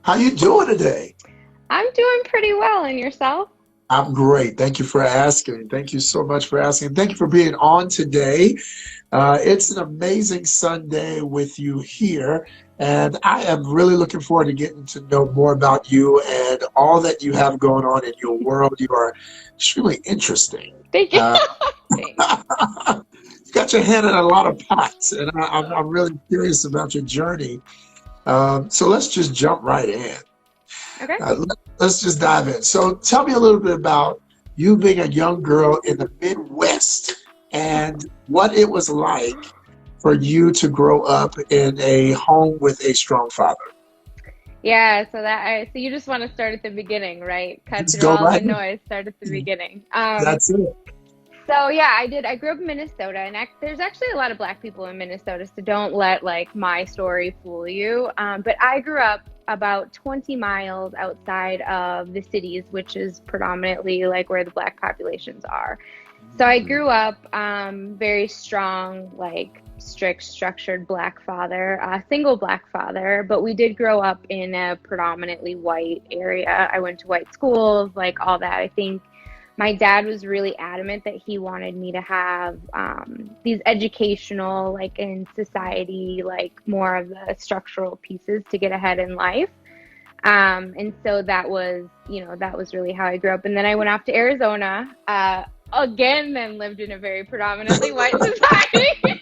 How you doing today? I'm doing pretty well, and yourself? I'm great. Thank you for asking. Thank you so much for asking. Thank you for being on today. It's an amazing Sunday with you here, and I am really looking forward to getting to know more about you and all that you have going on in your world. You are extremely interesting. Thank you. Uh, Thanks. you got your hand in a lot of pots, and I'm really curious about your journey. So let's just jump right in. Okay. Let's just dive in. So tell me a little bit about you being a young girl in the Midwest and what it was like for you to grow up in a home with a strong father. Yeah, so you just want to start at the beginning, right? Cut Just through go all the right noise, start at the in. beginning. That's it. So yeah, I did. I grew up in Minnesota, and there's actually a lot of Black people in Minnesota, so don't let like my story fool you. But I grew up about 20 miles outside of the cities, which is predominantly like where the Black populations are. So I grew up very strong, like strict, structured Black father, single Black father, but we did grow up in a predominantly white area. I went to white schools, like all that. I think my dad was really adamant that he wanted me to have these educational, like in society, like more of the structural pieces to get ahead in life. And so that was, that was really how I grew up. And then I went off to Arizona, again, then lived in a very predominantly white society.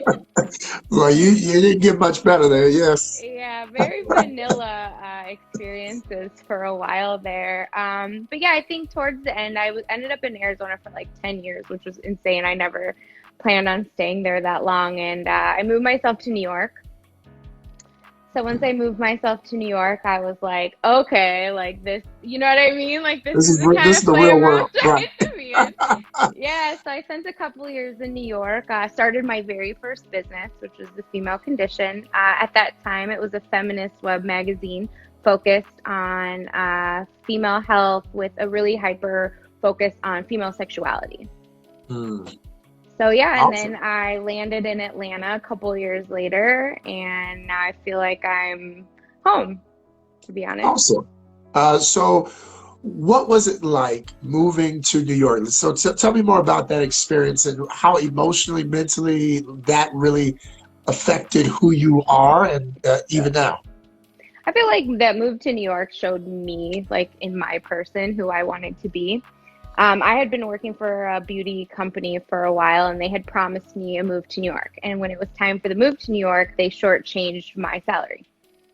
Well, you didn't get much better there. Yes. Yeah, very vanilla experiences for a while there. But yeah, I think towards the end, ended up in Arizona for like 10 years, which was insane. I never planned on staying there that long. And I moved myself to New York. So once I moved myself to New York, I was like, okay, like this, you know what I mean? Like this is the kind This of is the real flavor I'm world, right? trying to be in. Yeah, so I spent a couple years in New York. Started my very first business, which was the Female Condition. At that time, it was a feminist web magazine focused on female health with a really hyper focus on female sexuality. Hmm. So yeah, and then Awesome. I landed in Atlanta a couple years later, and now I feel like I'm home, to be honest. Awesome. So, what was it like moving to New York? So, tell me more about that experience and how emotionally, mentally that really affected who you are and even now. I feel like that move to New York showed me, like in my person, who I wanted to be. I had been working for a beauty company for a while, and they had promised me a move to New York. And when it was time for the move to New York, they shortchanged my salary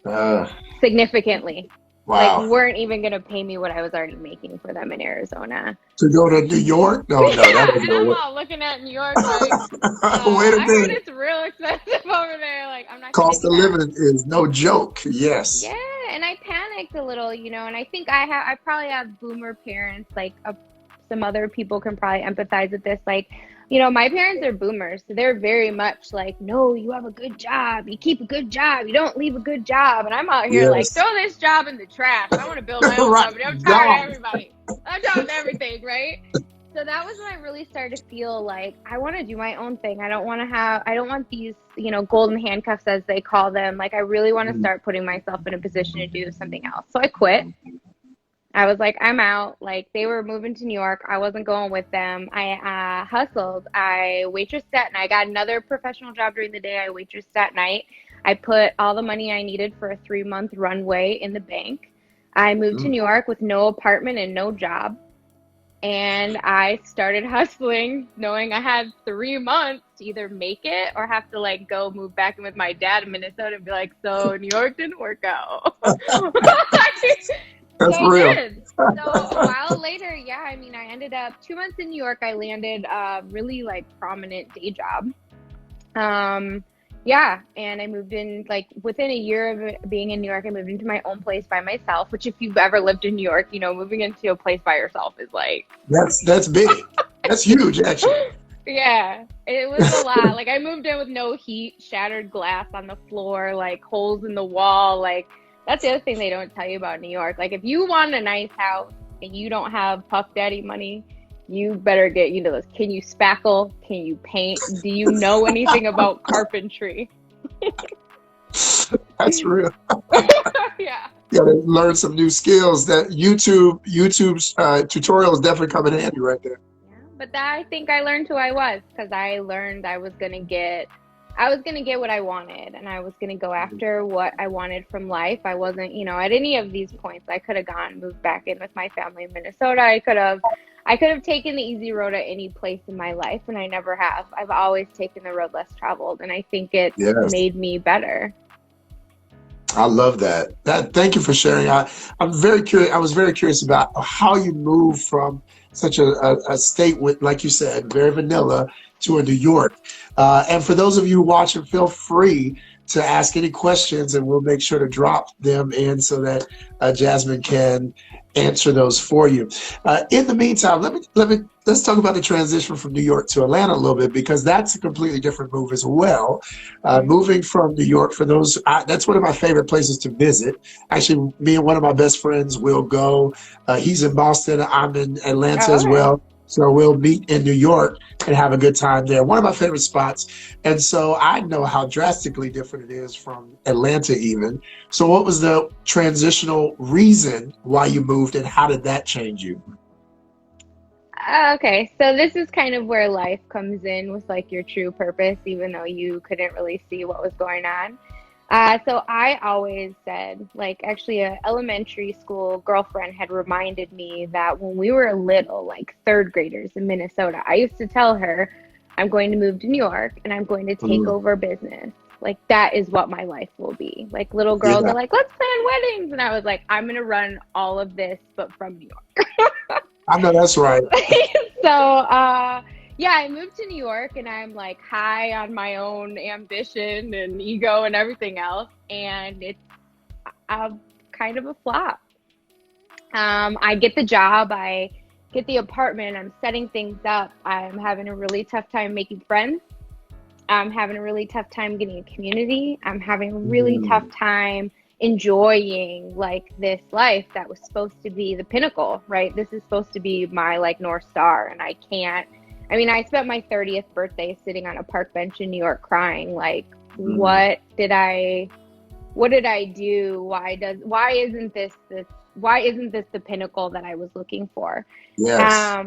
Uh, significantly. Like, wow. weren't even going to pay me what I was already making for them in Arizona. To go to New York? No, no, that Yeah, was and no I'm way. all looking at New York like, Wait a I heard minute. it's real expensive over there. Like, I'm not gonna Cost do of that. living is no joke. Yes. Yeah, and I panicked a little, and I think I probably have boomer parents, like some other people can probably empathize with this. Like, my parents are boomers, so they're very much like, no, you have a good job, you keep a good job, you don't leave a good job. And I'm out here like, Yes. throw this job in the trash. I want to build my own Right. company. I'm tired of Gone. everybody. I'm tired of everything, right? So that was when I really started to feel like I want to do my own thing. I don't want these, golden handcuffs as they call them. Like I really want to start putting myself in a position to do something else. So I quit. I was like, I'm out. Like they were moving to New York. I wasn't going with them. I hustled. I waitressed at night. I got another professional job during the day. I waitressed at night. I put all the money I needed for a 3-month runway in the bank. I moved to Mm. New York with no apartment and no job. And I started hustling, knowing I had 3 months to either make it or have to like go move back in with my dad in Minnesota and be like, so New York didn't work out. So That's I real. did. So a while later, yeah, I mean, I ended up 2 months in New York. I landed a really like prominent day job. Um, yeah, and I moved in like within a year of being in New York, I moved into my own place by myself, which if you've ever lived in New York, moving into a place by yourself is like, That's big. That's huge, actually. yeah, it was a lot. Like I moved in with no heat, shattered glass on the floor, like holes in the wall. Like that's the other thing they don't tell you about New York. Like if you want a nice house and you don't have Puff Daddy money, you better get, this. Can you spackle? Can you paint? Do you know anything about carpentry? That's real. Yeah. Yeah, got to learn some new skills. That YouTube's tutorial is definitely coming in handy right there. Yeah, but that, I think I learned who I was because I learned I was gonna get what I wanted, and I was gonna go after what I wanted from life. I wasn't, at any of these points. I could have gone, moved back in with my family in Minnesota. I could have taken the easy road at any place in my life, and I never have. I've always taken the road less traveled, and I think it's Yes. made me better. I love that. Thank you for sharing. I'm very curious. I was very curious about how you moved from such a state with, like you said, very vanilla to a New York. And for those of you watching, feel free to ask any questions, and we'll make sure to drop them in so that Jazmine can answer those for you. In the meantime, let's talk about the transition from New York to Atlanta a little bit, because that's a completely different move as well. Moving from New York, for those, that's one of my favorite places to visit. Actually, me and one of my best friends will go. He's in Boston. I'm in Atlanta Oh, as okay. well. So we'll meet in New York and have a good time there. One of my favorite spots. And so I know how drastically different it is from Atlanta even. So what was the transitional reason why you moved, and how did that change you? Okay, so this is kind of where life comes in with like your true purpose, even though you couldn't really see what was going on. So I always said, like, actually, a elementary school girlfriend had reminded me that when we were little, like third graders in Minnesota, I used to tell her, I'm going to move to New York and I'm going to take Mm, over business. Like, that is what my life will be. Like, little girls yeah, are like, let's plan weddings. And I was like, I'm going to run all of this, but from New York. I know that's right. So, yeah, I moved to New York and I'm like high on my own ambition and ego and everything else. And it's a kind of a flop. I get the job, I get the apartment, I'm setting things up. I'm having a really tough time making friends. I'm having a really tough time getting a community. I'm having a really tough Mm, time enjoying like this life that was supposed to be the pinnacle, right? This is supposed to be my like North Star, and I can't. I mean, I spent my 30th birthday sitting on a park bench in New York crying like, mm, what did I do? Why isn't this the pinnacle that I was looking for? yes.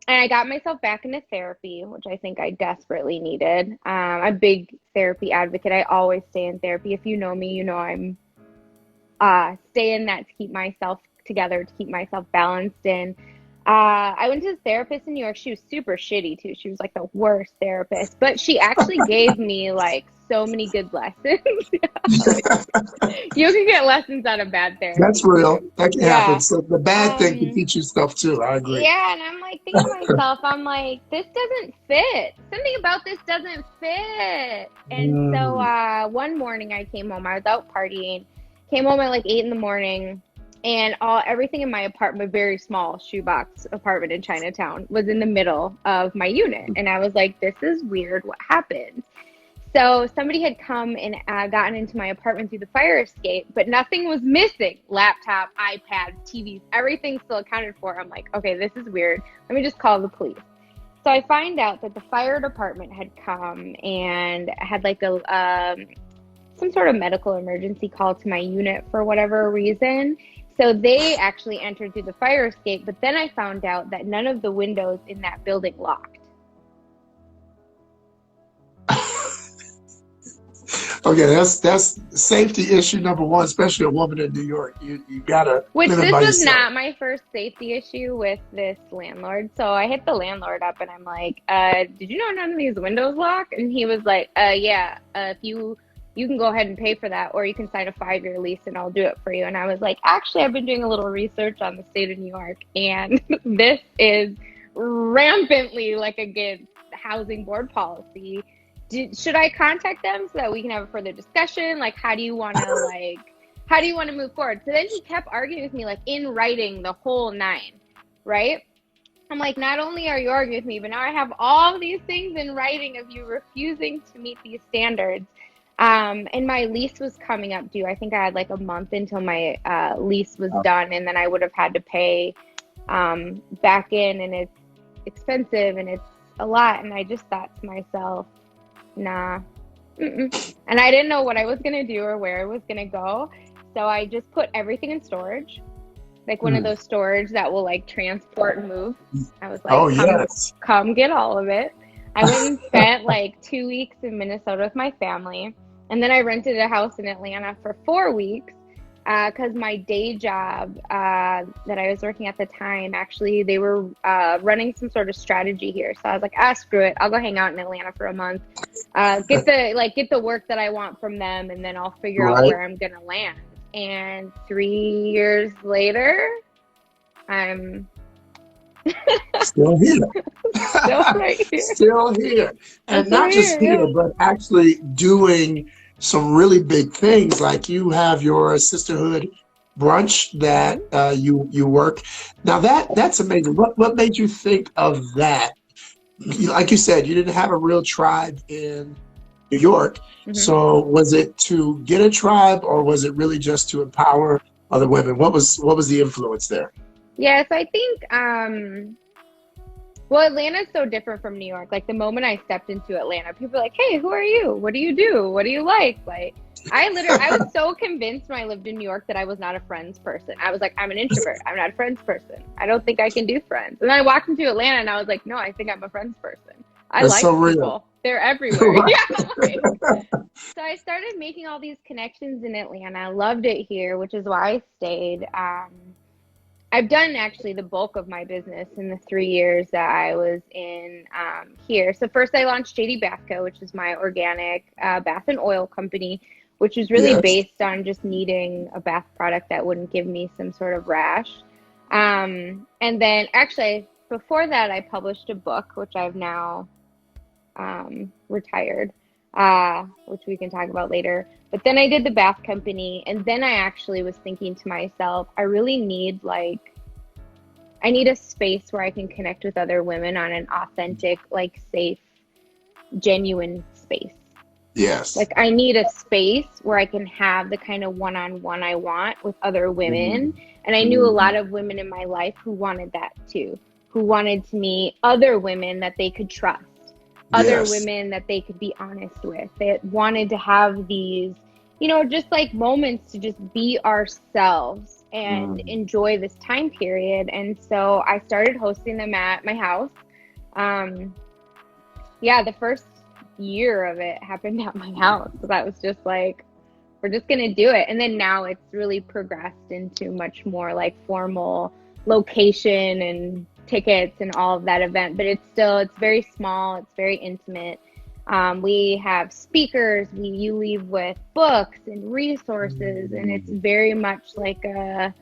And I got myself back into therapy, which I think I desperately needed. I'm a big therapy advocate. I always stay in therapy. If you know me, you know I'm stay in that to keep myself together, to keep myself balanced. And I went to a therapist in New York. She was super shitty too. She was like the worst therapist, but she actually gave me like so many good lessons. Like, you can get lessons out of bad That's therapy real. too. That can happen. Yeah. So the bad thing can Um, teach you stuff too. I agree. yeah, and I'm like thinking to myself, I'm like, this doesn't fit. Something about this doesn't fit. And so Mm, one morning I came home. I was out partying. Came home at like 8 in the morning, and all everything in my apartment, very small shoebox apartment in Chinatown, was in the middle of my unit. And I was like, this is weird. What happened? So somebody had come and gotten into my apartment through the fire escape, but nothing was missing. Laptop, iPads, TVs, everything still accounted for. I'm like, okay, this is weird. Let me just call the police. So I find out that the fire department had come and had like a some sort of medical emergency call to my unit for whatever reason. So they actually entered through the fire escape, but then I found out that none of the windows in that building locked. okay, that's safety issue number one, especially a woman in New York. You gotta Which live it this by was yourself. not my first safety issue with this landlord. So I hit the landlord up and I'm like, did you know none of these windows lock? And he was like, yeah, if you can go ahead and pay for that, or you can sign a 5-year lease and I'll do it for you. And I was like, actually, I've been doing a little research on the state of New York, and this is rampantly like against housing board policy. Should I contact them so that we can have a further discussion? Like, how do you want to move forward? So then he kept arguing with me, like in writing, the whole nine, right? I'm like, not only are you arguing with me, but now I have all these things in writing of you refusing to meet these standards. And my lease was coming up due. I think I had like a month until my lease was done, and then I would have had to pay back in, and it's expensive and it's a lot. And I just thought to myself, nah. Mm-mm. And I didn't know what I was going to do or where I was going to go. so I just put everything in storage, like one of those storage that will like transport and move. I was like, Oh, yes. come get all of it. I went and spent like 2 weeks in Minnesota with my family, and then I rented a house in Atlanta for 4 weeks because my day job that I was working at the time, actually, they were running some sort of strategy here. So I was like, screw it, I'll go hang out in Atlanta for a month, get the work that I want from them, and then I'll figure out Right. where I'm gonna land. And 3 years later, I'm Still here. still right here. Still here. I'm And still not just here, here, yeah. but actually doing some really big things. Like you have your Sisterhood brunch that Hmm. you work. Now that's amazing. What made you think of that? Like you said, you didn't have a real tribe in New York. Hmm. So was it to get a tribe, or was it really just to empower other women? What was the influence there? Yes, I think well, Atlanta's so different from New York. Like the moment I stepped into Atlanta, people are like, "Hey, who are you? What do you do? What do you like?" Like I was so convinced when I lived in New York that I was not a friends person. I was like, "I'm an introvert. I'm not a friends person. I don't think I can do friends." And then I walked into Atlanta and I was like, "No, I think I'm a friends person. I That's so like real. people. They're everywhere." Right. Yeah, like so I started making all these connections in Atlanta. I loved it here, which is why I stayed. I've done actually the bulk of my business in the 3 years that I was in here. So first I launched JD Bath Co., which is my organic bath and oil company, which was really Yes. based on just needing a bath product that wouldn't give me some sort of rash. And then actually before that, I published a book, which I've now retired, which we can talk about later. But then I did the bath company, and then I actually was thinking to myself, I really need I need a space where I can connect with other women on an authentic, like safe, genuine space. Yes. Like I need a space where I can have the kind of one-on-one I want with other women. Mm, And I knew a lot mm, of women in my life who wanted that too, who wanted to meet other women that they could trust, other yes. women that they could be honest with. They wanted to have these, just like moments to just be ourselves and Mm, enjoy this time period. And so I started hosting them at my house. Um, yeah, the first year of it happened at my house. So that was just like, we're just gonna do it. And then now it's really progressed into much more like formal location and tickets and all of that event. But it's very small, it's very intimate. We have speakers, you leave with books and resources, and it's mm. very much like a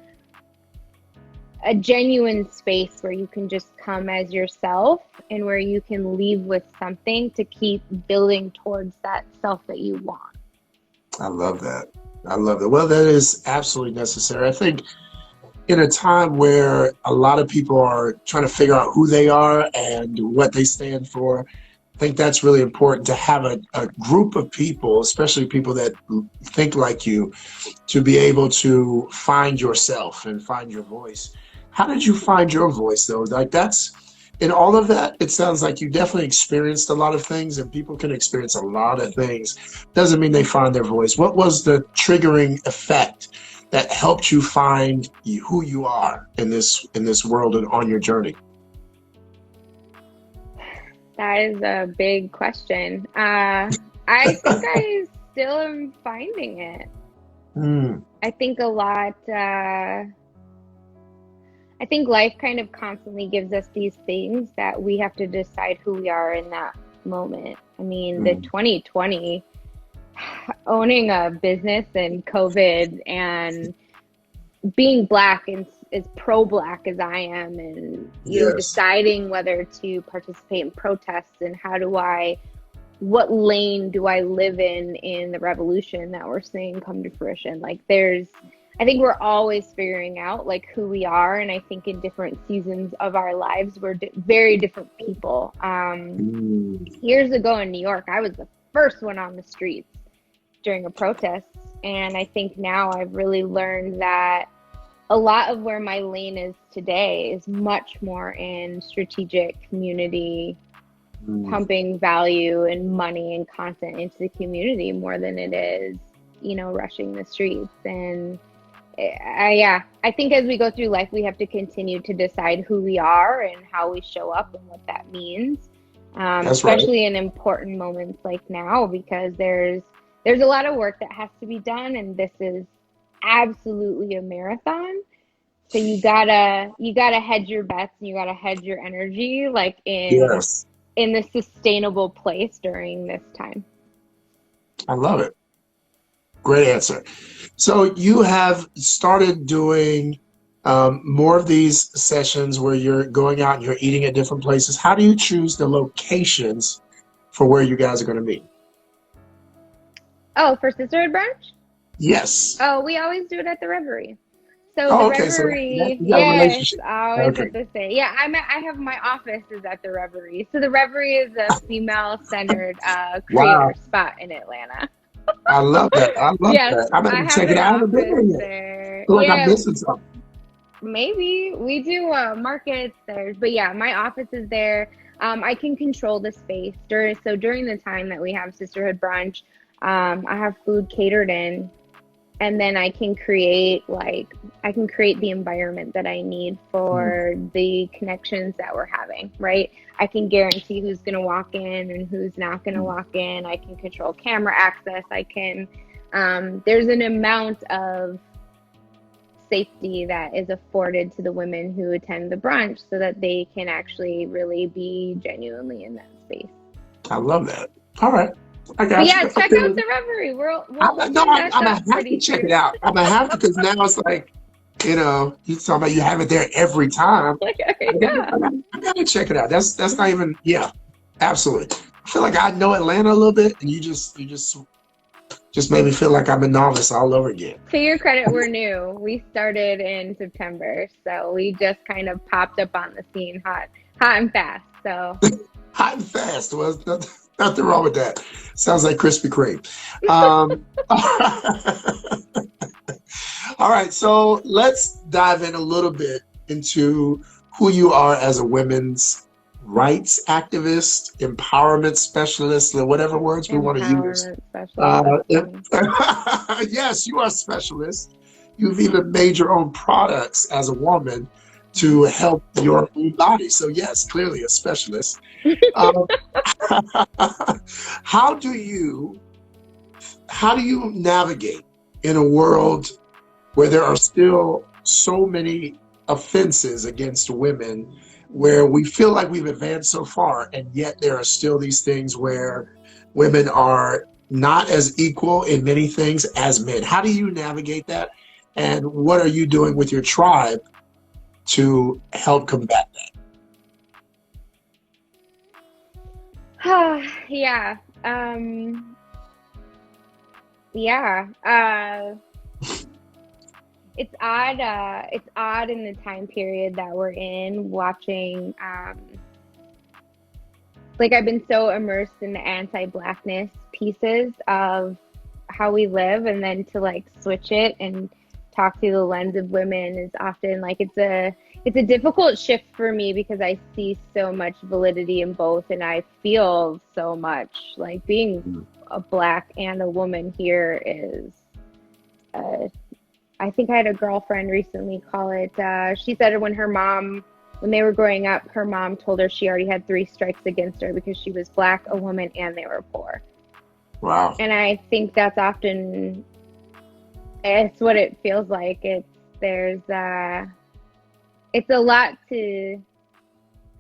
genuine space where you can just come as yourself and where you can leave with something to keep building towards that self that you want. I love that. I love that. Well, that is absolutely necessary. I think in a time where a lot of people are trying to figure out who they are and what they stand for, I think that's really important to have a group of people, especially people that think like you, to be able to find yourself and find your voice. How did you find your voice though? Like that's in all of that, it sounds like you definitely experienced a lot of things, and people can experience a lot of things. Doesn't mean they find their voice. What was the triggering effect that helped you find who you are in this world and on your journey? That is a big question. I think I still am finding it. Mm, I think a lot, I think life kind of constantly gives us these things that we have to decide who we are in that moment. I mean, the mm, 2020 owning a business and COVID and being black and as pro-black as I am, and yes. deciding whether to participate in protests and what lane do I live in the revolution that we're seeing come to fruition. Like I think we're always figuring out like who we are, and I think in different seasons of our lives we're very different people. Mm, Years ago in New York, I was the first one on the streets during a protest, and I think now I've really learned that a lot of where my lane is today is much more in strategic community, mm, pumping value and money and content into the community more than it is, rushing the streets. And I think as we go through life, we have to continue to decide who we are and how we show up and what that means, That's right. especially in important moments like now, because there's a lot of work that has to be done, and this is absolutely a marathon. So you gotta hedge your bets, and you gotta hedge your energy, like Yes. in the sustainable place during this time. I love it. Great answer. So you have started doing more of these sessions where you're going out and you're eating at different places. How do you choose the locations for where you guys are going to meet? Oh, for Sisterhood Brunch? Yes. Oh, we always do it at the Reverie. So the Oh, okay. So that Reverie, you got a yeah, it's relationship. always Okay. at the same. Yeah, I have my office is at the Reverie. So the Reverie is a female-centered creator Wow. spot in Atlanta. I love that. I love Yes, that. I'm I going to have check it an out. I haven't been office there yet. there. Feel like I'm Yeah, missing something. maybe we do markets there, but yeah, my office is there. I can control the space during the time that we have Sisterhood Brunch. I have food catered in, and then I can create the environment that I need Mm. for the connections that we're having, right? I can guarantee who's going to walk in and who's not going to walk in. I can control camera access. There's an amount of safety that is afforded to the women who attend the brunch so that they can actually really be genuinely in that space. I love that. All right. I But got yeah, you. check Okay. out the Reverie. We'll I'm, no, open I'm, back I'm up gonna have to pretty check it soon. out. I'm gonna have to because now it's like, you talking about you have it there every time. Like, I yeah. gotta, I gotta check it out. That's not even, yeah, absolutely. I feel like I know Atlanta a little bit, and you just made me feel like I'm a novice all over again. To your credit, we're new. We started in September, so we just kind of popped up on the scene hot and fast. So Hot and fast. Well, nothing wrong with that. Sounds like Krispy Kreme. All right, so let's dive in a little bit into who you are as a women's rights activist, empowerment specialist, or whatever words we want to use. empowerment specialist, that's funny. Yes, you are a specialist. You've even made your own products as a woman to help your own body. So yes, clearly a specialist. Um, how do you how do you navigate in a world where there are still so many offenses against women, where we feel like we've advanced so far, and yet there are still these things where women are not as equal in many things as men? How do you navigate that? And what are you doing with your tribe to help combat Yeah. Yeah. It's odd in the time period that we're in, watching like I've been so immersed in the anti-blackness pieces of how we live, and then to like switch it and talk through the lens of women is often like it's a difficult shift for me because I see so much validity in both, and I feel so much like being that? a black and a woman here is uh, I think I had a girlfriend recently call it, she said when they were growing up, her mom told her she already had three strikes against her because she was black, a woman, and they were poor. Wow. And I think that's often, it's what it feels like. It's a lot to,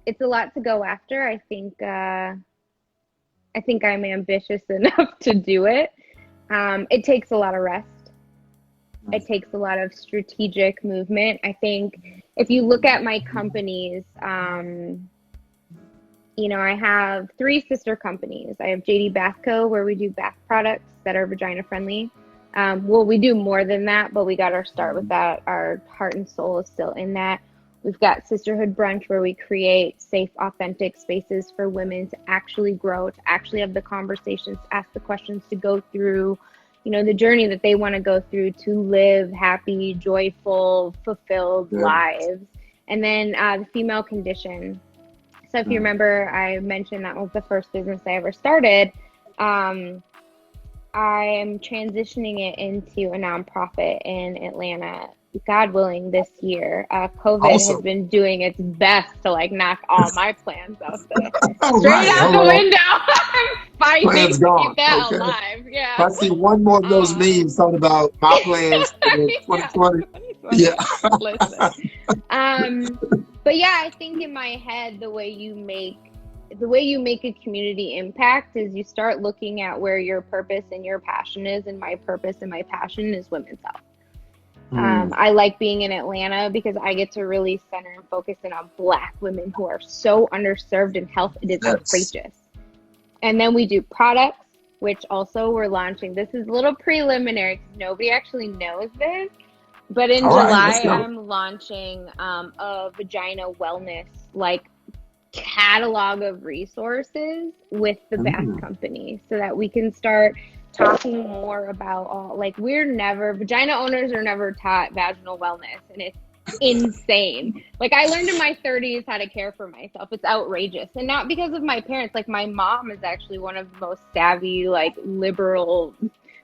it's a lot to go after. I think I'm ambitious enough to do it. It takes a lot of rest. It takes a lot of strategic movement. I think if you look at my companies, I have three sister companies. I have JD Bath Co., where we do bath products that are vagina friendly. Well, we do more than that, but we got our start with that. Our heart and soul is still in that. We've got Sisterhood Brunch, where we create safe, authentic spaces for women to actually grow, to actually have the conversations, to ask the questions, to go through, the journey that they want to go through to live happy, joyful, fulfilled Yeah. lives. And then the female condition. So if you remember, I mentioned that was the first business I ever started. I am transitioning it into a nonprofit in Atlanta, God willing, this year. COVID has Awesome. been doing its best to like knock all my plans out the All straight right. out the Hello. window. I'm fighting Plans to keep gone. that Okay. alive. If Yeah. I see one more of those memes talking about my plans for Yeah, 2020, yeah. 2020. Listen. Um, but yeah, I think in my head, the way you make a community impact is you start looking at where your purpose and your passion is, and my purpose and my passion is women's health. Mm, I like being in Atlanta because I get to really center and focus in on Black women who are so underserved in health. It is yes. outrageous. And then we do products, which also we're launching. This is a little preliminary because nobody actually knows this. But in All right. Let's July, go. I'm launching a vagina wellness like catalog of resources with the Bath Mm, Company so that we can start talking more about all like vagina owners are never taught vaginal wellness, and it's insane. Like I learned in my 30s how to care for myself. It's outrageous. And not because of my parents. Like my mom is actually one of the most savvy, like liberal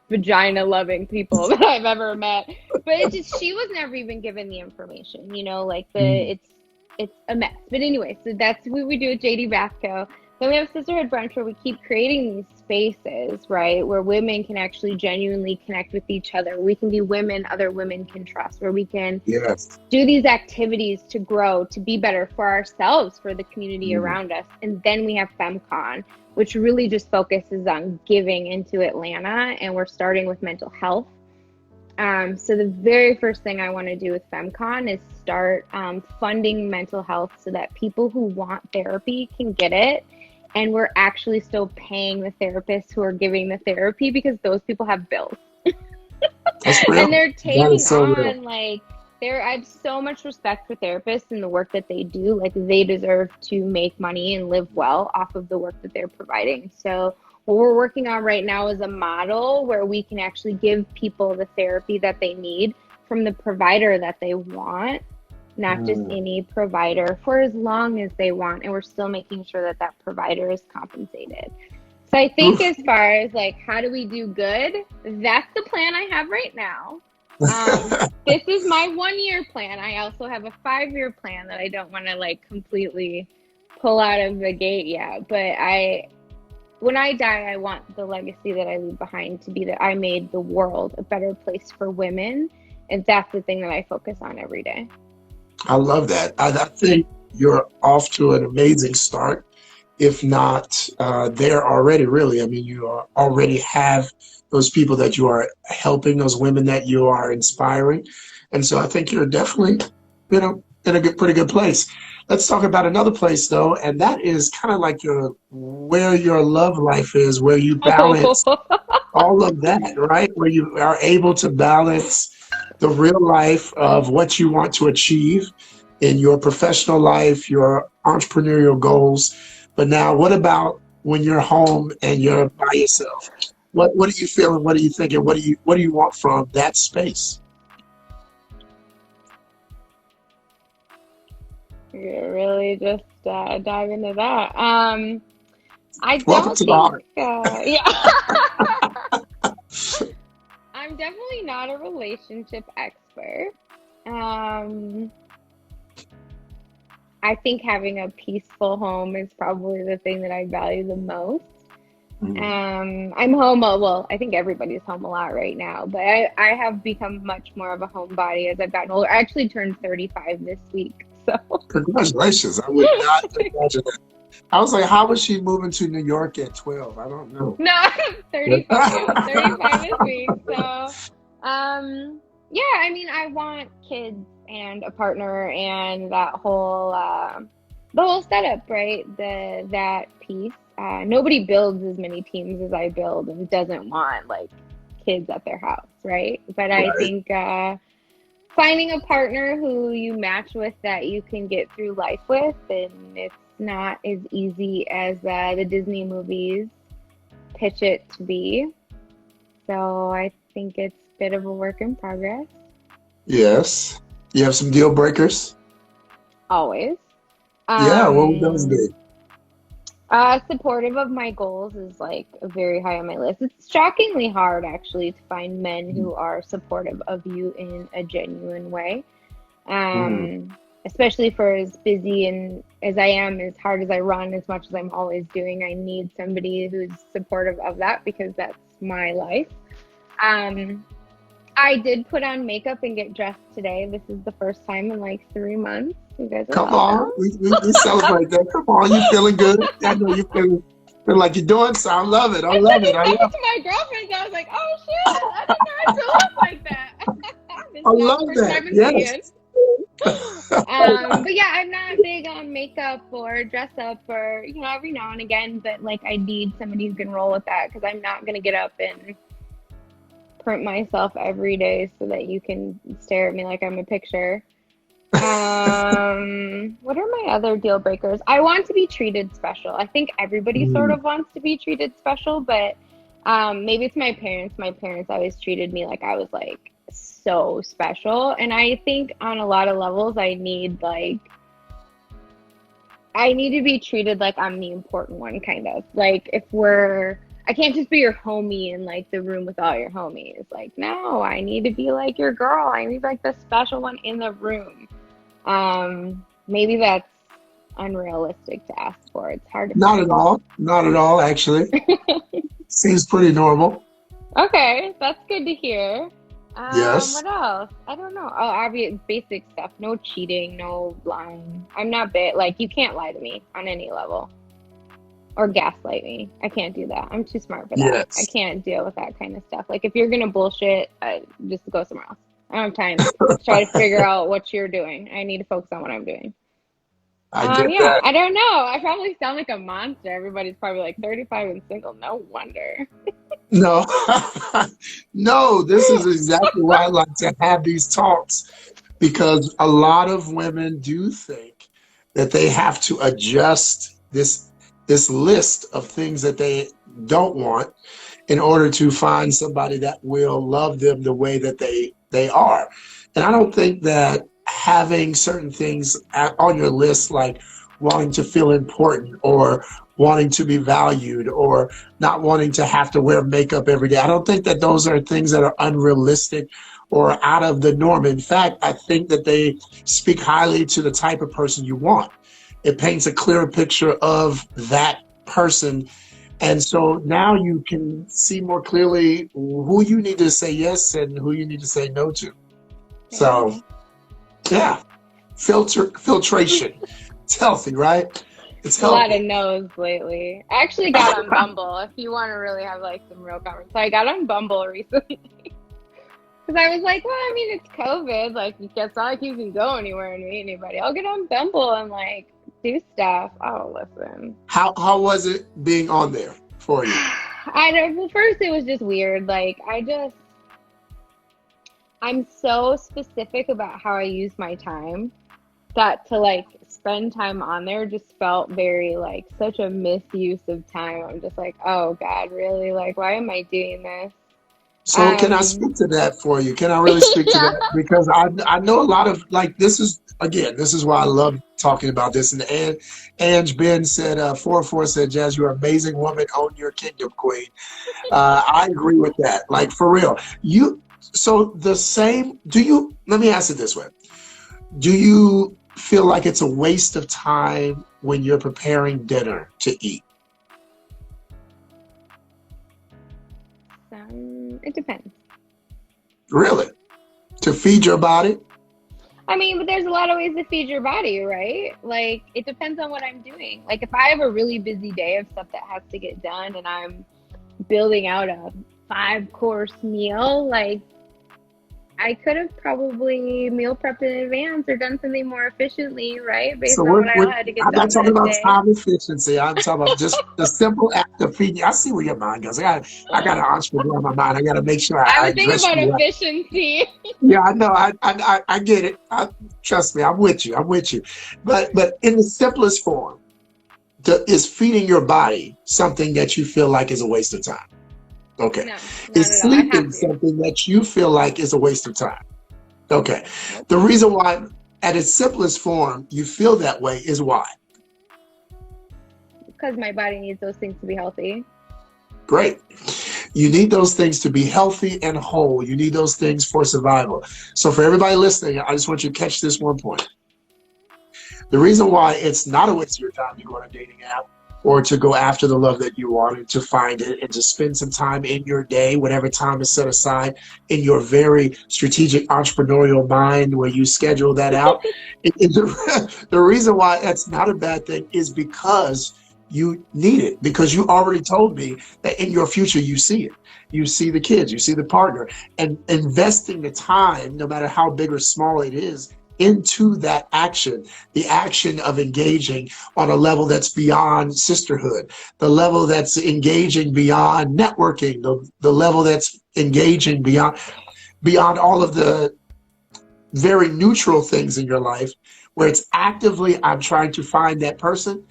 vagina loving people that I've ever met. But it's just she was never even given the information, like mm. it's a mess. But anyway, so that's what we do at JD Bathco. Then we have Sisterhood Brunch where we keep creating these spaces, right, where women can actually genuinely connect with each other. We can be women other women can trust, where we can Yes. do these activities to grow, to be better for ourselves, for the community Mm. around us. And then we have FemCon, which really just focuses on giving into Atlanta. And we're starting with mental health. So the very first thing I want to do with FemCon is start funding mental health so that people who want therapy can get it. And we're actually still paying the therapists who are giving the therapy because those people have bills. That's And real. they're That taking is so real. on like I have so much respect for therapists and the work that they do. Like they deserve to make money and live well off of the work that they're providing. So what we're working on right now is a model where we can actually give people the therapy that they need from the provider that they want, not just Mm. any provider for as long as they want. And we're still making sure that that provider is compensated. So I think Oof. as far as like how do we do good, that's the plan I have right now. This is my 1 year plan. I also have a 5 year plan that I don't want to like completely pull out of the gate yet. But when I die, I want the legacy that I leave behind to be that I made the world a better place for women. And that's the thing that I focus on every day. I love that. I think you're off to an amazing start. If not there already, really. I mean, you already have those people that you are helping, those women that you are inspiring. And so I think you're definitely, in a pretty good place. Let's talk about another place though, and that is kind of like where your love life is, where you balance all of that, right? Where you are able to balance the real life of what you want to achieve in your professional life, your entrepreneurial goals. But now, what about when you're home and you're by yourself? What are you feeling? What are you thinking? What do you want from that space? You're really just dive into that. I Welcome don't to the think, heart. yeah. I'm definitely not a relationship expert. Um, I think having a peaceful home is probably the thing that I value the most. Mm. I'm home, well, I think everybody's home a lot right now, but I have become much more of a homebody as I've gotten older. I actually turned 35 this week, so Congratulations. I would not imagine that. I was like, how was she moving to New York at 12? I don't know. no, I'm 35, 35 this week. So, yeah, I mean, I want kids and a partner and the whole setup, right? That piece. Nobody builds as many teams as I build and doesn't want like kids at their house, right? But I Right. think finding a partner who you match with that you can get through life with, and it's not as easy as the Disney movies pitch it to be. So I think it's a bit of a work in progress, Yes. You have some deal breakers? always. Yeah, what would those Um, be? Supportive of my goals is like very high on my list. It's shockingly hard actually to find men who are supportive of you in a genuine way. Mm. Especially for as busy and as I am, as hard as I run, as much as I'm always doing, I need somebody who's supportive of that because that's my life. Um, I did put on makeup and get dressed today. This is the first time in like 3 months. You guys are Come welcome. on, we celebrate that. Come on, you feeling good? I know you feel like you're doing so. I love it. I I said love it. this I summer love to my girlfriends. I was like, oh shit, I didn't know I could look like that. This I is not love the first that. time I'm Yes. seeing. But yeah, I'm not big on makeup or dress up or, every now and again, but like I need somebody who can roll with that because I'm not gonna get up and print myself every day so that you can stare at me like I'm a picture. What are my other deal breakers? I want to be treated special. I think everybody sort Mm. of wants to be treated special, but maybe it's my parents. My parents always treated me like I was like so special, and I think on a lot of levels, I need to be treated like I'm the important one, kind of. Like I can't just be your homie in like the room with all your homies. Like, no, I need to be like your girl. I need like the special one in the room. Maybe that's unrealistic to ask for. It's hard to Not at find. all. Not at all. Actually, seems pretty normal. Okay, that's good to hear. Yes. What else? I don't know. Oh, obvious basic stuff. No cheating, no lying. I'm not bit like you can't lie to me on any level or gaslight me. I can't do that. I'm too smart for that. I Yes. can't deal with that kind of stuff. Like if you're gonna bullshit, just go somewhere else. I don't have time to try to figure out what you're doing. I need to focus on what I'm doing. I get Yeah, that. I don't know. I probably sound like a monster. Everybody's probably like 35 and single. No wonder. No, no, this is exactly why I like to have these talks because a lot of women do think that they have to adjust this list of things that they don't want in order to find somebody that will love them the way that they are. And I don't think that having certain things on your list, like wanting to feel important or wanting to be valued or not wanting to have to wear makeup every day, I don't think that those are things that are unrealistic or out of the norm. In fact, I think that they speak highly to the type of person you want. It paints a clearer picture of that person, and so now you can see more clearly who you need to say yes and who you need to say no to. So Okay. yeah, filtration. It's healthy, right? It's A lot of healthy. no's lately. I actually got on Bumble if you want to really have like some real conversation. So I got on Bumble recently because I was like, well, I mean, it's COVID. Like, it's not like you can go anywhere and meet anybody. I'll get on Bumble and like do stuff. Oh, listen. How was it being on there for you? I don't, well, first it was just weird. I'm so specific about how I use my time that to like spend time on there just felt very like such a misuse of time. I'm just like, oh God, really? Like, why am I doing this? So can I Um, speak to that for you? Can I really speak to yeah. that? Because I know a lot of like this is again, this is why I love talking about this. And Ange Ben said 404 said, Jazz, you're an amazing woman, own your kingdom, queen. I agree with that. Like for real. So the same, let me ask it this way. Do you feel like it's a waste of time when you're preparing dinner to eat? It depends. Really? To feed your body? I mean, but there's a lot of ways to feed your body, right? Like, it depends on what I'm doing. Like, if I have a really busy day of stuff that has to get done and I'm building out a 5 course meal, like, I could have probably meal prepped in advance or done something more efficiently, right? So Based on what I had to get I'm not done talking that about day. time efficiency. I'm talking about just the simple act of feeding. I see where your mind goes. I got an entrepreneur in my mind. I got to make sure I I was thinking dress about you right. efficiency. Yeah, I know. I get it. Trust me. I'm with you. I'm with you. But in the simplest form, is feeding your body something that you feel like is a waste of time? Okay. No, not Is at all. I have sleeping to. something that you feel like is a waste of time? Okay. Nope. The reason why, at its simplest form, you feel that way is why? because my body needs those things to be healthy. Great. You need those things to be healthy and whole. You need those things for survival. So for everybody listening, I just want you to catch this one point. The reason why it's not a waste of your time to go on a dating app or to go after the love that you want and to find it and to spend some time in your day, whatever time is set aside in your very strategic entrepreneurial mind where you schedule that out. The reason why that's not a bad thing is because you need it, because you already told me that in your future you see it. You see the kids, you see the partner, and investing the time, no matter how big or small it is, into that action, the action of engaging on a level that's beyond sisterhood, the level that's engaging beyond networking, the level that's engaging beyond all of the very neutral things in your life, where it's actively, I'm trying to find that person.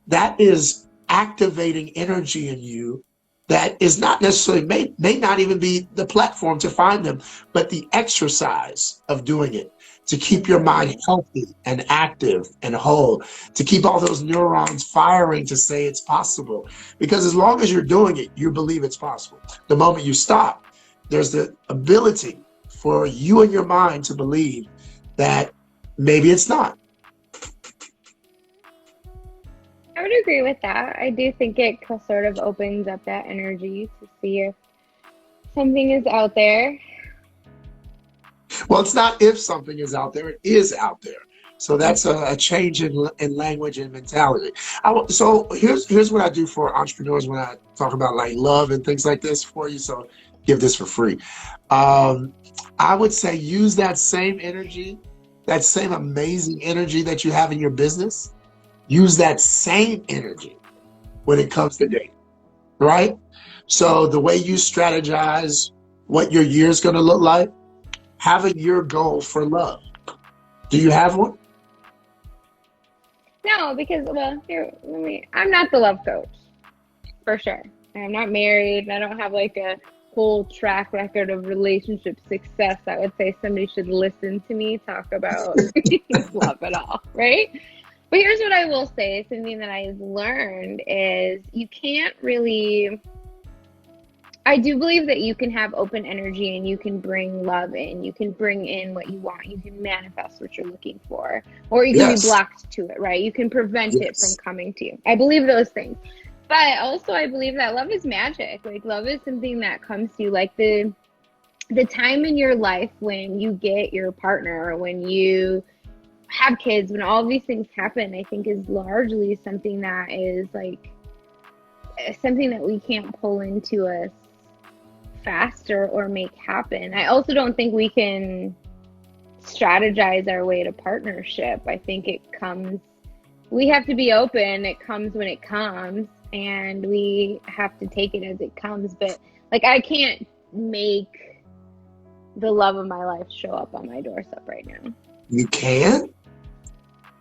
That is activating energy in you that is not necessarily, may not even be the platform to find them, but the exercise of doing it, to keep your mind healthy and active and whole, to keep all those neurons firing to say it's possible. Because as long as you're doing it, you believe it's possible. The moment you stop, there's the ability for you and your mind to believe that maybe it's not. I would agree with that. I do think it sort of opens up that energy to see if something is out there. Well, it's not if something is out there, it is out there. So that's a change in language and mentality. So here's what I do for entrepreneurs when I talk about like love and things like this for you. So give this for free. I would say use that same energy, that same amazing energy that you have in your business. Use that same energy when it comes to dating, right? So the way you strategize what your year is going to look like, have a year goal for love. Do you have one? No, because well, I'm not the love coach for sure. I'm not married. I don't have like a whole track record of relationship success. I would say somebody should listen to me talk about love at all, right? But here's what I will say, something that I've learned is you can't really, I do believe that you can have open energy and you can bring love in. You can bring in what you want. You can manifest what you're looking for. Or you can be Yes. blocked to it, right? You can prevent it from Yes. coming to you. I believe those things. But also I believe that love is magic. Like love is something that comes to you. Like the time in your life when you get your partner, when you have kids, when all these things happen, I think is largely something that is like something that we can't pull into us faster or make happen. I also don't think we can strategize our way to partnership. I think it comes, we have to be open. It comes when it comes, and we have to take it as it comes. But like, I can't make the love of my life show up on my doorstep right now. You can?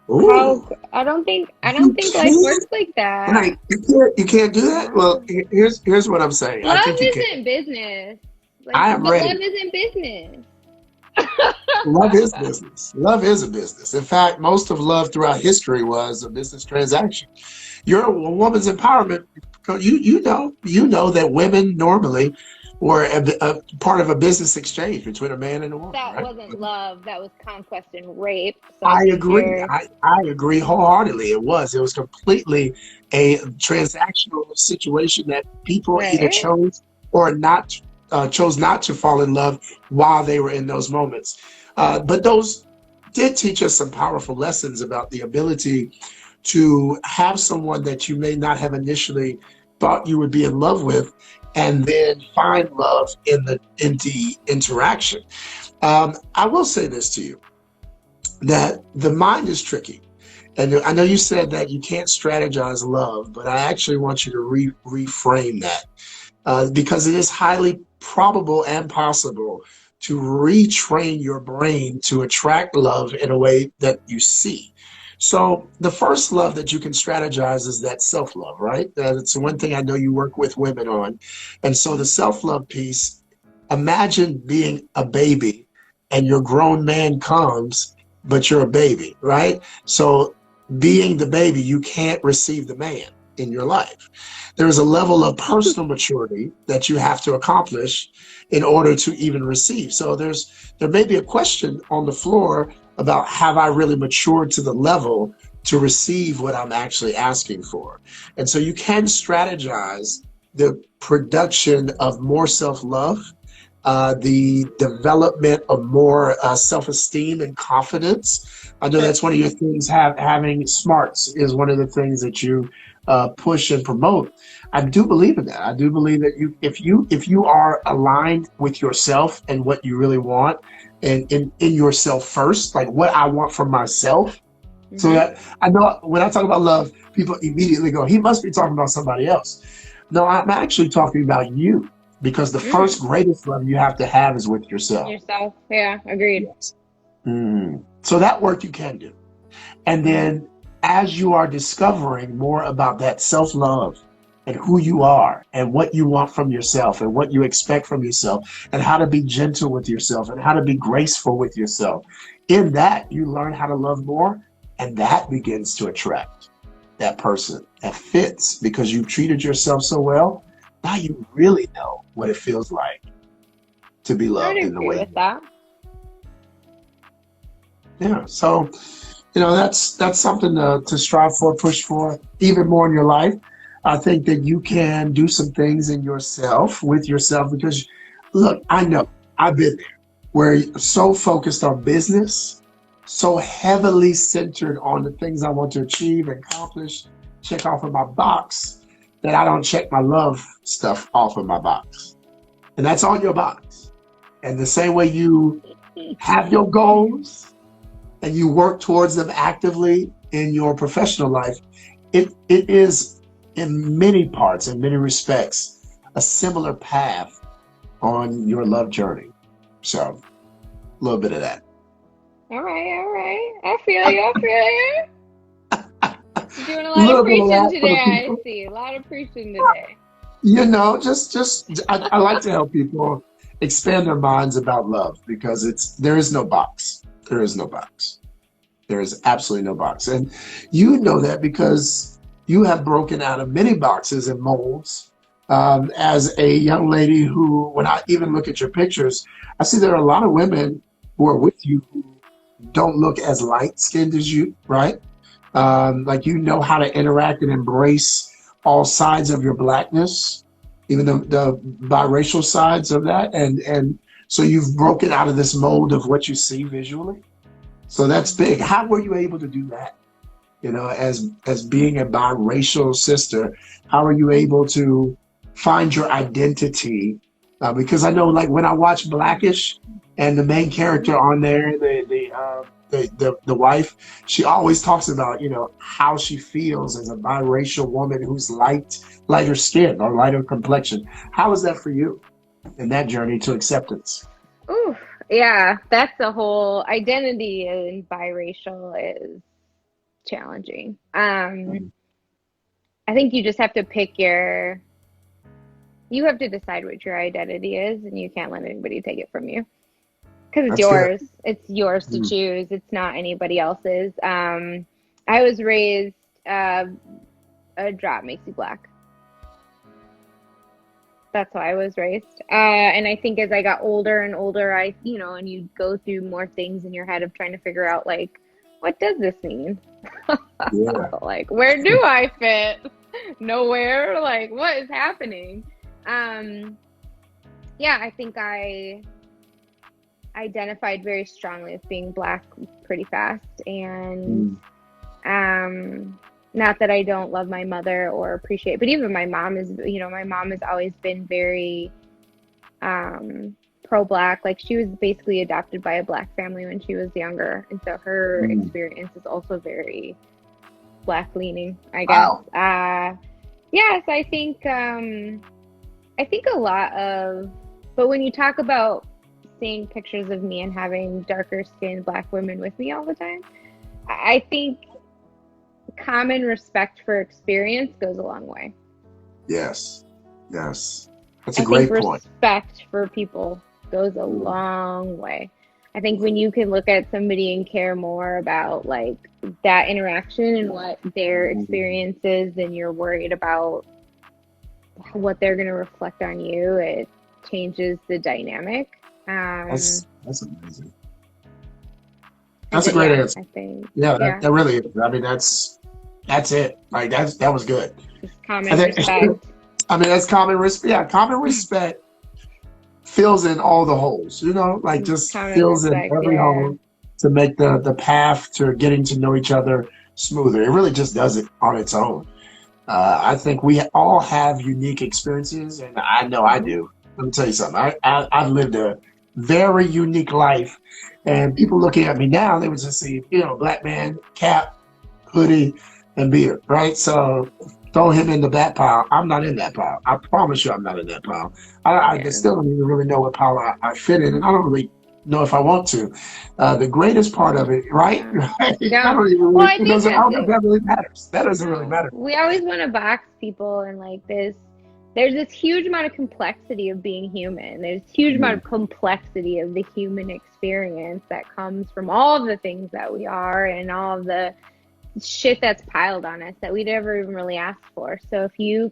How Ooh. I don't think You life can? works like that. Right. You can't do that? Well, No. here's what I'm saying. I Love think you can. isn't business. Like, I am but love ready. isn't business. Love is business. Love is a business. In fact, most of love throughout history was a business transaction. You're a woman's empowerment. You know that women normally were a part of a business exchange between a man and a woman, That right? wasn't love. That was conquest and rape. So I I think agree. you're I agree wholeheartedly. It was completely a transactional situation that people either right. chose not to fall in love while they were in those moments. But those did teach us some powerful lessons about the ability to have someone that you may not have initially thought you would be in love with, and then find love in the interaction. I will say this to you, that the mind is tricky. And I know you said that you can't strategize love, but I actually want you to reframe that, because it is highly probable and possible to retrain your brain to attract love in a way that you see. So the first love that you can strategize is that self-love, right? That's one thing I know you work with women on. And so the self-love piece, imagine being a baby and your grown man comes, but you're a baby, right? So being the baby, you can't receive the man. in your life. There is a level of personal maturity that you have to accomplish in order to even receive. So there may be a question on the floor about, have I really matured to the level to receive what I'm actually asking for? And so you can strategize the production of more self-love, the development of more self-esteem and confidence. I know that's one of your things. Having smarts is one of the things that you push and promote. I do believe in that. I do believe that if you are aligned with yourself and what you really want, and in yourself first, like what I want from myself. So Mm-hmm. that I know when I talk about love, people immediately go, he must be talking about somebody else. No, I'm actually talking about you, because the first Mm. greatest love you have to have is with yourself. Yourself. Yeah, agreed. Yes. So that work you can do. And then as you are discovering more about that self-love and who you are and what you want from yourself and what you expect from yourself and how to be gentle with yourself and how to be graceful with yourself, in that you learn how to love more, and that begins to attract that person that fits because you've treated yourself so well. Now you really know what it feels like to be I would loved in the agree way with you that. are. Yeah. So, that's something to strive for, push for even more in your life. I think that you can do some things in yourself with yourself, because look, I know I've been there, where you're so focused on business, so heavily centered on the things I want to achieve and accomplish, check off of my box, that I don't check my love stuff off of my box. And that's on your box. And the same way you have your goals and you work towards them actively in your professional life, it is in many parts, in many respects, a similar path on your love journey. So a little bit of that. All right, all right. I feel you. I feel you. You're doing a A lot of little bit of preaching that for the today. I people. see a lot of preaching today. Just I like to help people expand their minds about love, because there is no box. There is no box. There is absolutely no box. And you know that because you have broken out of many boxes and molds. As a young lady who, when I even look at your pictures, I see there are a lot of women who are with you who don't look as light skinned as you, right? Like, you know how to interact and embrace all sides of your blackness, even the biracial sides of that. And so you've broken out of this mold of what you see visually. So that's big. Mhm. How were you able to do that? As being a biracial sister, how are you able to find your identity? Because I know, like, when I watch Blackish, and the main character on there, the wife, she always talks about how she feels as a biracial woman who's lighter skin or lighter complexion. How is that for you in that journey to acceptance? Ooh, yeah, that's the whole identity in biracial is challenging. I think you just have to you have to decide what your identity is, and you can't let anybody take it from you because it's That's good. yours. It's yours to Mm. choose. It's not anybody else's. I was raised, uh, a drop makes you black. That's how I was raised. And I think as I got older and older, and you go through more things in your head of trying to figure out, like, what does this mean? Yeah. Like, where do I fit? Nowhere. Like, what is happening? Um, yeah, I think I identified very strongly with being black pretty fast. And Mm. not that I don't love my mother or appreciate, but even my mom has always been very pro-black. Like, she was basically adopted by a black family when she was younger, and so her Mm. experience is also very black leaning, I guess. Wow. Yes, I think a lot of, but when you talk about seeing pictures of me and having darker skinned black women with me all the time, I think common respect for experience goes a long way. Yes. Yes. That's a I think great point. respect for people goes a Mm. long way. I think when you can look at somebody and care more about like that interaction and what their experience is, then you're worried about what they're going to reflect on you. It changes the dynamic. That's amazing. That's a great Yeah, answer. I think, Yeah, yeah, that really is. I mean, that's it. Like that was good. just I common think, respect. I mean, that's common respect. Yeah, common respect fills in all the holes, like just Common fills in respect, every yeah. hole to make the path to getting to know each other smoother. It really just does it on its own. I think we all have unique experiences, and I know I Hmm. do. Let me tell you something. I've lived a very unique life, and people looking at me now, they would just see, black man, cap, hoodie, and beard, right? So throw him in the that pile. I'm not in that pile. I promise you, I'm not in that pile. I Yeah. still don't even really know what pile I fit in, and I don't really know if I want to. The greatest part of it, right? Yeah. Right? I Yeah. don't even Well, really, I it think doesn't, I that's don't know if it. that really matters. That doesn't really No. matter. We always want to box people and like this. There's this huge amount of complexity of being human. There's a huge amount Mm. of complexity of the human experience that comes from all of the things that we are and all of the shit that's piled on us that we never even really asked for. So if you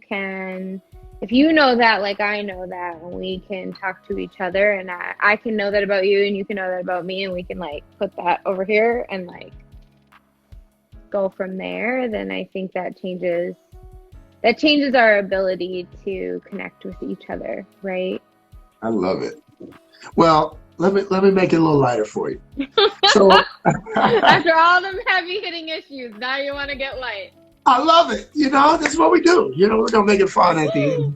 know that, like I know that, and we can talk to each other, and I can know that about you, and you can know that about me, and we can like put that over here and like go from there, then I think that changes our ability to connect with each other, right? I love it. Well, let me make it a little lighter for you. So I After all them heavy hitting issues, now you want to get light. love it. That's what we do. We're gonna make it fun at the end.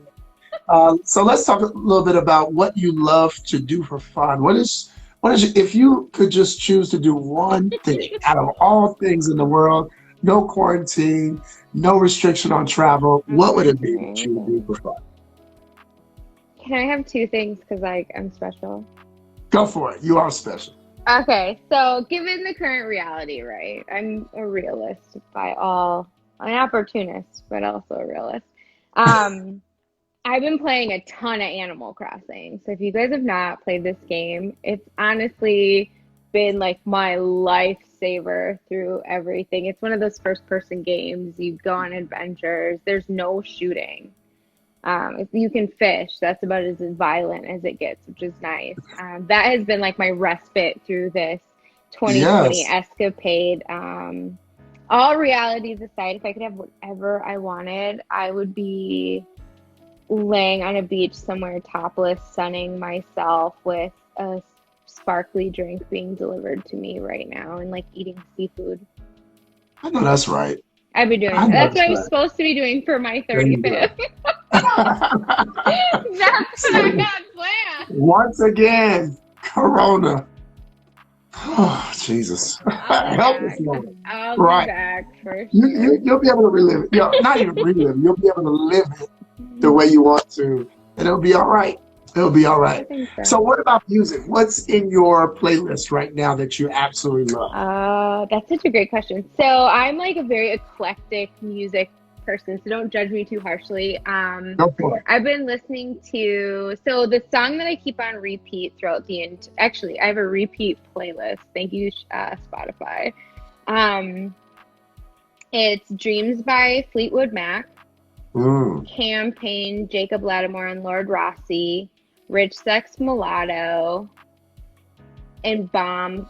So let's talk a little bit about what you love to do for fun. What is if you could just choose to do one thing out of all things in the world, no quarantine, no restriction on travel, what would it be that you would do Amazing. for fun? Can I have two things because like I'm special? Go for it. You are special. Okay, so given the current reality, right? I'm a realist by all, an opportunist, but also a realist. Um, I've been playing a ton of Animal Crossing. So if you guys have not played this game, it's honestly been like my lifesaver through everything. It's one of those first person games. You go on adventures. There's no shooting. If you can fish, that's about as violent as it gets, which is nice. That has been like my respite through this 2020 Yes. escapade. All realities aside, if I could have whatever I wanted, I would be laying on a beach somewhere topless, sunning myself with a sparkly drink being delivered to me right now and like eating seafood. I know that's right. I've been doing I that. know That's what that's I was right. supposed to be doing for my There you 35th. go. That's what I See, got planned. once again, Corona. Oh, Jesus. I'll be Help us, back. Lord. I'll be Right. back for You, sure. you'll be able to relive it. Not even relive it. You'll be able to live it the way you want to, and it'll be all right. It'll be all I right. think So, so. what about music? What's in your playlist right now that you absolutely love? That's such a great question. So I'm like a very eclectic music person, so don't judge me too harshly. Go for it. I've been listening to so the song that I keep on repeat throughout the end. Actually, I have a repeat playlist. Thank you, Spotify. Um, it's "Dreams" by Fleetwood Mac, Mm. "Campaign" Jacob Lattimore and Lord Rossi, "Rich Sex Mulatto," and "Bomb"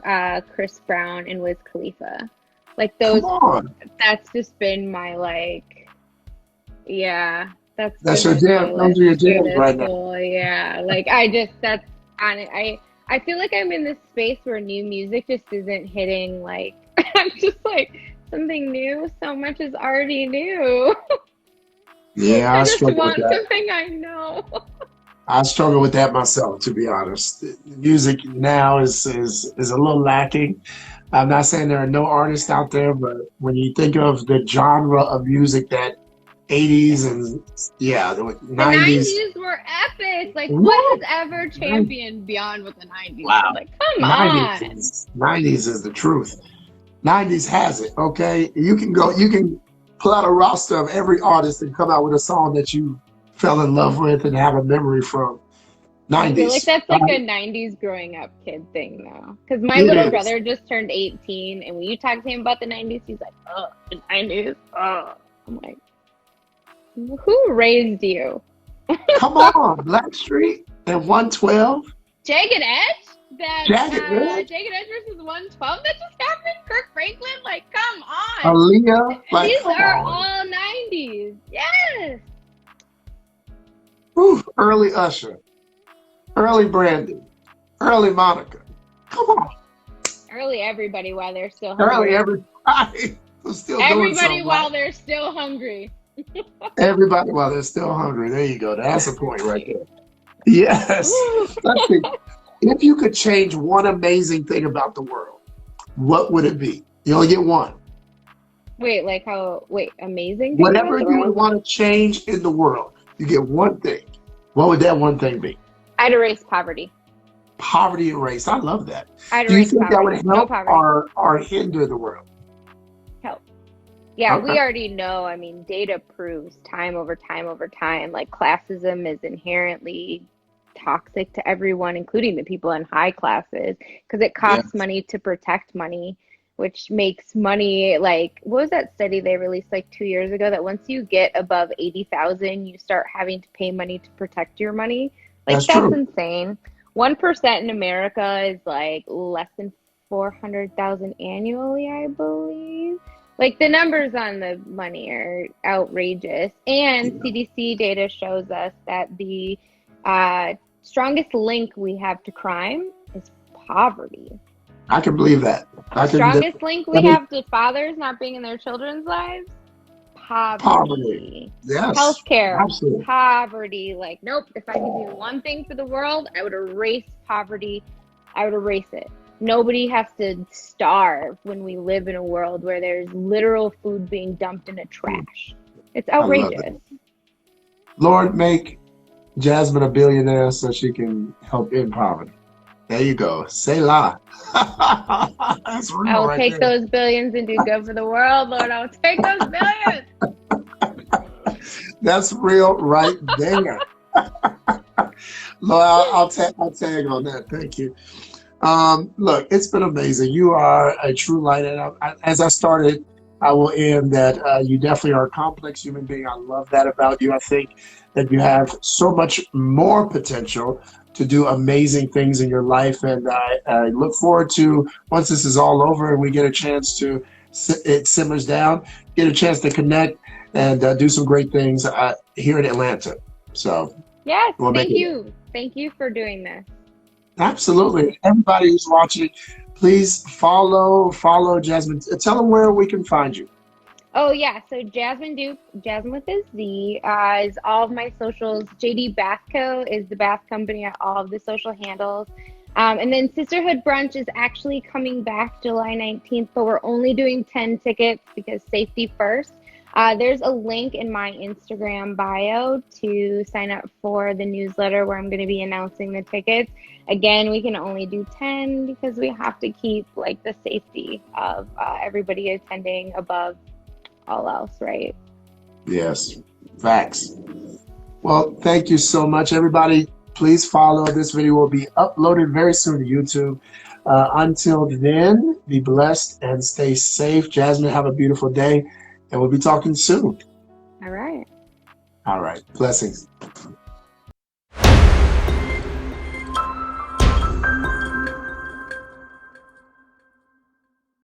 Chris Brown and Wiz Khalifa. Like Come those, on. that's just been my like, yeah, that's That's been your my jam. Those are your playlist for jams this right now. whole, yeah. Like I just that's on it. I feel like I'm in this space where new music just isn't hitting. Like I'm just like something new. So much is already new. Yeah, I I just struggle with want that. something I know. I struggle with that myself, to be honest. The music now is a little lacking. I'm not saying there are no artists out there, but when you think of the genre of music that 80s Yeah. and yeah, the The 90s, 90s were epic. Like, what has woo, ever 90s, championed beyond what the 90s did? wow, Like, come 90s on. is 90s is the truth. 90s has it, okay? You can pull out a roster of every artist and come out with a song that you fell in love with and have a memory from. I feel like 90s. that's like a 90s growing up kid thing though. Because my It little is. brother just turned 18, and when you talk to him about the 90s, he's like, oh, the 90s. Oh. I'm like, who raised you? Come on, Blackstreet and 112. Jagged Edge? That Jagged Edge. Jagged Edge versus 112 that just happened? Kirk Franklin? Like, come on. Aaliyah. Like, These come are on. all 90s. Yes. Whew. Early Usher. Early Brandy. Early Monica. Come on. Early everybody while they're still Early hungry. everybody who's still doing Everybody something, right? while they're still hungry. Everybody while they're still hungry. There you go. That's a point right Everybody. there. Yes. Woo. Let's see. If you could change one amazing thing about the world, what would it be? You only get one. Wait, like how, wait, amazing thing about Whatever the you would world? want to change in the world, you get one thing. What would that one thing be? I'd erase poverty. Poverty erased. I love that. I'd Do you erase think that poverty. would No help poverty. or hinder the world? Help. Yeah, Okay. we already know. I mean, data proves time over time over time, like classism is inherently toxic to everyone, including the people in high classes, because it Yeah, costs money to protect money, which makes money like, what was that study they released like 2 years ago that once you get above 80,000, you start having to pay money to protect your money? Like, that's that's true. insane. 1% in America is like less than 400,000 annually, I believe. Like the numbers on the money are outrageous. And Yeah, CDC data shows us that the uh, strongest link we have to crime is poverty. I can believe that. I can. Strongest link I we mean, have to fathers not being in their children's lives, poverty. poverty. Yes, Healthcare, absolutely. poverty. Like, nope, if I could do one thing for the world, I would erase poverty. I would erase it. Nobody has to starve when we live in a world where there's literal food being dumped in a trash. It's I love that. outrageous. Lord, make Jasmine a billionaire so she can help end poverty. There you go. Say la. That's I real will right take there. those billions and do good for the world, Lord. I will take those billions. That's real right there. Lord, I'll tag on that. Thank you. Look, it's been amazing. You are a true light, and as I started, I will end that you definitely are a complex human being. I love that about you. I think that you have so much more potential to do amazing things in your life, and I look forward to once this is all over and we get a chance to it simmers down, get a chance to connect and do some great things here in Atlanta. So Yes, we'll make thank it. you. Thank you for doing this. Absolutely. Everybody who's watching, please follow Jasmine. Tell them where we can find you. Oh yeah, so Jazmine Duke, Jasmine with a Z, is all of my socials. JD Bath Co. is the bath company at all of the social handles. And then Sisterhood Brunch is actually coming back July 19th, but we're only doing 10 tickets because safety first. There's a link in my Instagram bio to sign up for the newsletter where I'm going to be announcing the tickets. Again, we can only do 10 because we have to keep like the safety of everybody attending above all else, right? Yes, facts. Well, thank you so much, everybody. Please follow. This video will be uploaded very soon to YouTube. Until then, be blessed and stay safe. Jasmine, have a beautiful day, and we'll be talking soon. All right. All right. Blessings.